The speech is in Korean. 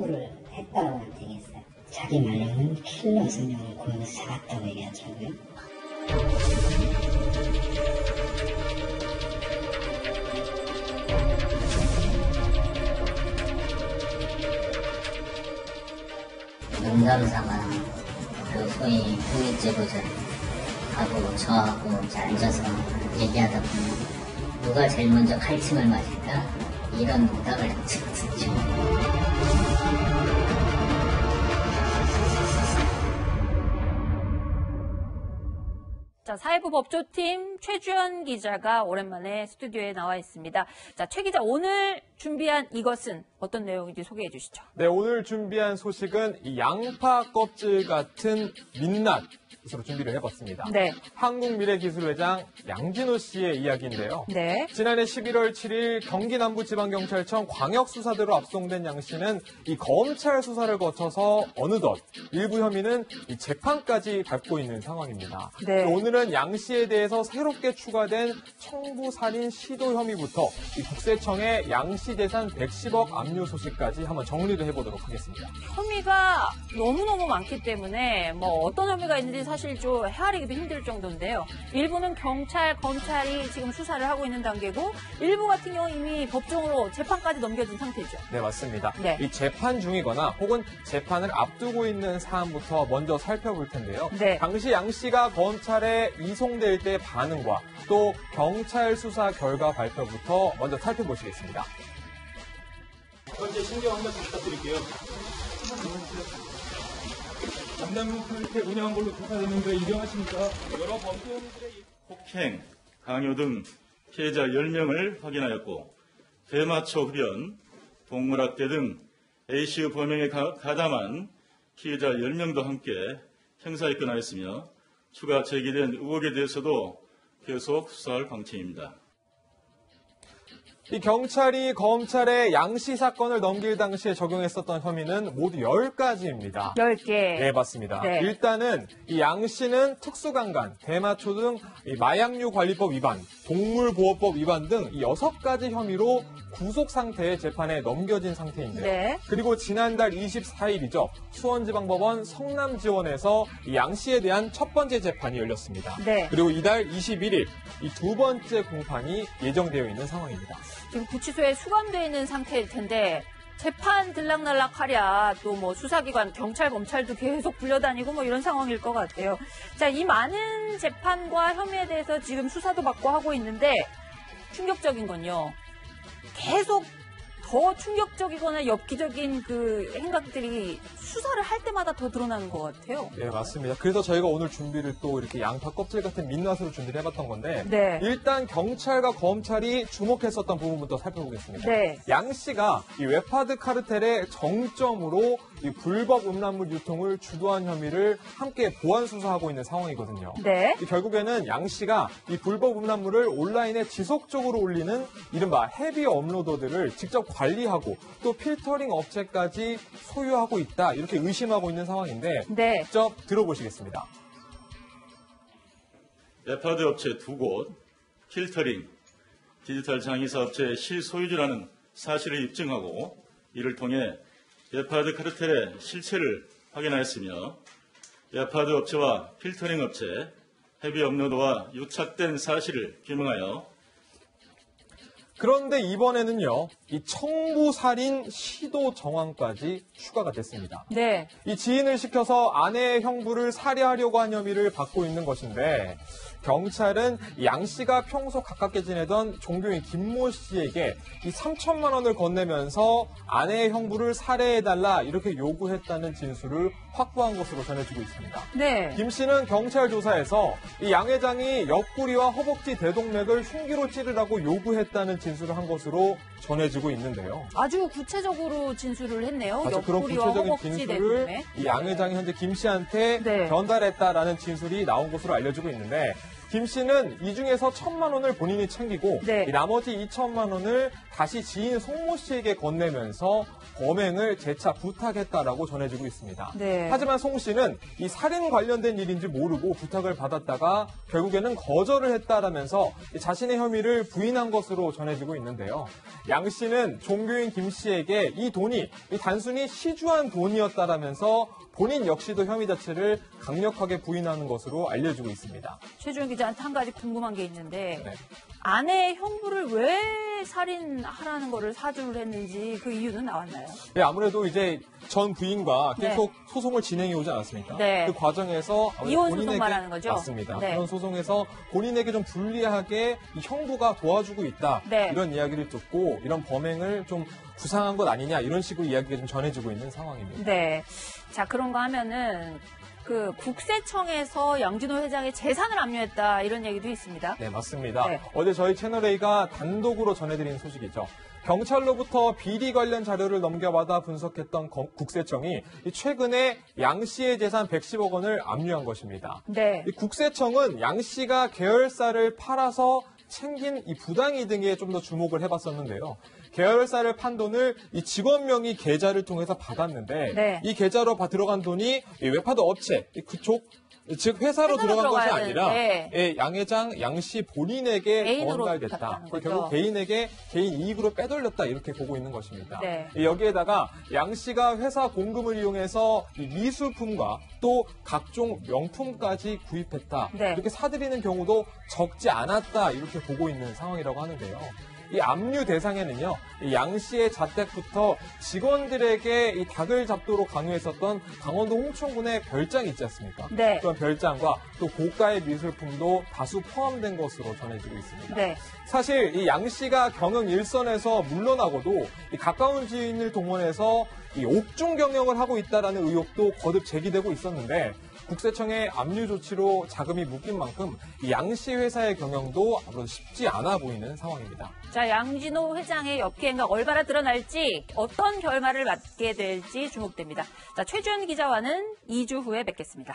청부를 했다고 얘기했어요. 자기 말로는 킬러 6명을 고용해서 잡았다고 얘기하더라고요. 농담삼아 그 소위 후위제보자하고 저하고 이제 앉아서 얘기하다 보면 누가 제일 먼저 칼침을 맞을까 이런 농담을 했었죠. 자, 사회부 법조팀 최주연 기자가 오랜만에 스튜디오에 나와 있습니다. 자, 최 기자, 오늘 준비한 이것은 어떤 내용인지 소개해 주시죠. 네, 오늘 준비한 소식은 이 양파 껍질 같은 민낯으로 준비를 해봤습니다. 네. 한국미래기술회장 양진호 씨의 이야기인데요. 네. 지난해 11월 7일 경기 남부지방경찰청 광역수사대로 압송된 양 씨는 이 검찰 수사를 거쳐서 어느덧 일부 혐의는 이 재판까지 밟고 있는 상황입니다. 네. 오늘은 양 씨에 대해서 새롭게 추가된 청부살인 시도 혐의부터 이 국세청의 양 씨 재산 110억 압류 소식까지 한번 정리를 해보도록 하겠습니다. 혐의가 너무너무 많기 때문에 뭐 어떤 혐의가 있는지 사실 좀 헤아리기도 힘들 정도인데요. 일부는 경찰, 검찰이 지금 수사를 하고 있는 단계고 일부 같은 경우 이미 법정으로 재판까지 넘겨진 상태죠. 네, 맞습니다. 네. 이 재판 중이거나 혹은 재판을 앞두고 있는 사안부터 먼저 살펴볼 텐데요. 네. 당시 양 씨가 검찰에 이송될 때의 반응과 또 경찰 수사 결과 발표부터 먼저 살펴보시겠습니다. 번째 신경 한번 부탁드릴게요. 전남 프로젝트 운영한 걸로 조사되는데 인정하십니까? 여러 범죄들의 폭행, 강요 등 피해자 10명을 확인하였고 대마초 흡연, 동물학대 등 A씨의 범행에 가담한 피해자 10명도 함께 형사입건하였으며 추가 제기된 의혹에 대해서도 계속 수사할 방침입니다. 이 경찰이 검찰에 양 씨 사건을 넘길 당시에 적용했었던 혐의는 모두 10가지입니다. 10개. 네, 맞습니다. 네. 일단은 이 양 씨는 특수강간, 대마초 등 이 마약류 관리법 위반, 동물보호법 위반 등 이 6가지 혐의로 구속 상태의 재판에 넘겨진 상태인데요. 네. 그리고 지난달 24일이죠. 수원지방법원 성남지원에서 이 양 씨에 대한 첫 번째 재판이 열렸습니다. 네. 그리고 이달 21일 이 두 번째 공판이 예정되어 있는 상황입니다. 지금 구치소에 수감되어 있는 상태일 텐데 재판 들락날락하랴 또 뭐 수사기관, 경찰, 검찰도 계속 불려다니고 뭐 이런 상황일 것 같아요. 자, 이 많은 재판과 혐의에 대해서 지금 수사도 받고 하고 있는데 충격적인 건요. 계속 더 충격적이거나 엽기적인 그 행각들이 수사를 할 때마다 더 드러나는 것 같아요. 네, 맞습니다. 그래서 저희가 오늘 준비를 또 이렇게 양파 껍질 같은 민낯으로 준비를 해봤던 건데 네. 일단 경찰과 검찰이 주목했었던 부분부터 살펴보겠습니다. 네. 양 씨가 이 웹하드 카르텔의 정점으로 이 불법 음란물 유통을 주도한 혐의를 함께 보완 수사하고 있는 상황이거든요. 네. 결국에는 양 씨가 이 불법 음란물을 온라인에 지속적으로 올리는 이른바 헤비 업로더들을 직접 관리하고 또 필터링 업체까지 소유하고 있다 이렇게 의심하고 있는 상황인데 네. 직접 들어보시겠습니다. 웹하드 업체 2곳, 필터링, 디지털 장의사 업체의 실소유주라는 사실을 입증하고 이를 통해 웹하드 카르텔의 실체를 확인하였으며 웹하드 업체와 필터링 업체, 헤비 업로더와 유착된 사실을 규명하여 그런데 이번에는요, 이 청부살인 시도 정황까지 추가가 됐습니다. 네. 이 지인을 시켜서 아내의 형부를 살해하려고 한 혐의를 받고 있는 것인데 경찰은 양 씨가 평소 가깝게 지내던 종교인 김모 씨에게 이 3천만 원을 건네면서 아내의 형부를 살해해달라 이렇게 요구했다는 진술을 확보한 것으로 전해지고 있습니다. 네. 김 씨는 경찰 조사에서 이 양 회장이 옆구리와 허벅지 대동맥을 흉기로 찌르라고 요구했다는 진술을 한 것으로 전해지고 있는데요. 아주 구체적으로 진술을 했네요. 아주 그런 옆구리와 구체적인 허벅지 진술을 대동맥. 이 양 회장이 현재 김 씨한테 네. 전달했다라는 진술이 나온 것으로 알려지고 있는데 김 씨는 이 중에서 1,000만 원을 본인이 챙기고 네. 이 나머지 2천만 원을 다시 지인 송모 씨에게 건네면서 범행을 재차 부탁했다라고 전해지고 있습니다. 네. 하지만 송 씨는 이 살인 관련된 일인지 모르고 부탁을 받았다가 결국에는 거절을 했다라면서 자신의 혐의를 부인한 것으로 전해지고 있는데요. 양 씨는 종교인 김 씨에게 이 돈이 단순히 시주한 돈이었다라면서 본인 역시도 혐의 자체를 강력하게 부인하는 것으로 알려지고 있습니다. 최주영 기자한테 한 가지 궁금한 게 있는데 네. 아내의 형부를 왜 살인하라는 거를 사주를 했는지 그 이유는 나왔나요? 네, 아무래도 이제 전 부인과 네. 계속 소송을 진행해 오지 않았습니까? 네. 그 과정에서 이혼 소송 말하는 거죠? 맞습니다. 네. 그런 소송에서 본인에게 좀 불리하게 이 형부가 도와주고 있다. 네. 이런 이야기를 듣고 이런 범행을 좀 구상한 것 아니냐 이런 식으로 이야기가 좀 전해지고 있는 상황입니다. 네. 자, 그런가 하면은 그 국세청에서 양진호 회장의 재산을 압류했다 이런 얘기도 있습니다. 네, 맞습니다. 네. 어제 저희 채널A가 단독으로 전해드린 소식이죠. 경찰로부터 비리 관련 자료를 넘겨받아 분석했던 국세청이 최근에 양 씨의 재산 110억 원을 압류한 것입니다. 네. 이 국세청은 양 씨가 계열사를 팔아서 챙긴 이 부당이득에 좀 더 주목을 해봤었는데요. 계열사를 판 돈을 이 직원 명의 계좌를 통해서 받았는데 네. 이 계좌로 들어간 돈이 이 웹하드 업체 그쪽 즉 회사로 들어간 것이 들어가야 아니라 되는데. 예, 양 회장, 양 씨 본인에게 개인으로 전달됐다. 갔다는 거죠. 결국 개인에게 개인 이익으로 빼돌렸다 이렇게 보고 있는 것입니다. 네. 여기에다가 양 씨가 회사 공금을 이용해서 이 미술품과 또 각종 명품까지 구입했다. 네. 이렇게 사들이는 경우도 적지 않았다 이렇게 보고 있는 상황이라고 하는데요. 이 압류 대상에는요, 양 씨의 자택부터 직원들에게 이 닭을 잡도록 강요했었던 강원도 홍천군의 별장이 있지 않습니까? 네. 그런 별장과 또 고가의 미술품도 다수 포함된 것으로 전해지고 있습니다. 네. 사실 이 양 씨가 경영 일선에서 물러나고도 이 가까운 지인을 동원해서 이 옥중 경영을 하고 있다라는 의혹도 거듭 제기되고 있었는데 국세청의 압류 조치로 자금이 묶인 만큼 이 양 씨 회사의 경영도 앞으로 쉽지 않아 보이는 상황입니다. 자, 양진호 회장의 역행가 얼마나 드러날지 어떤 결말을 맞게 될지 주목됩니다. 자, 최주연 기자와는 2주 후에 뵙겠습니다.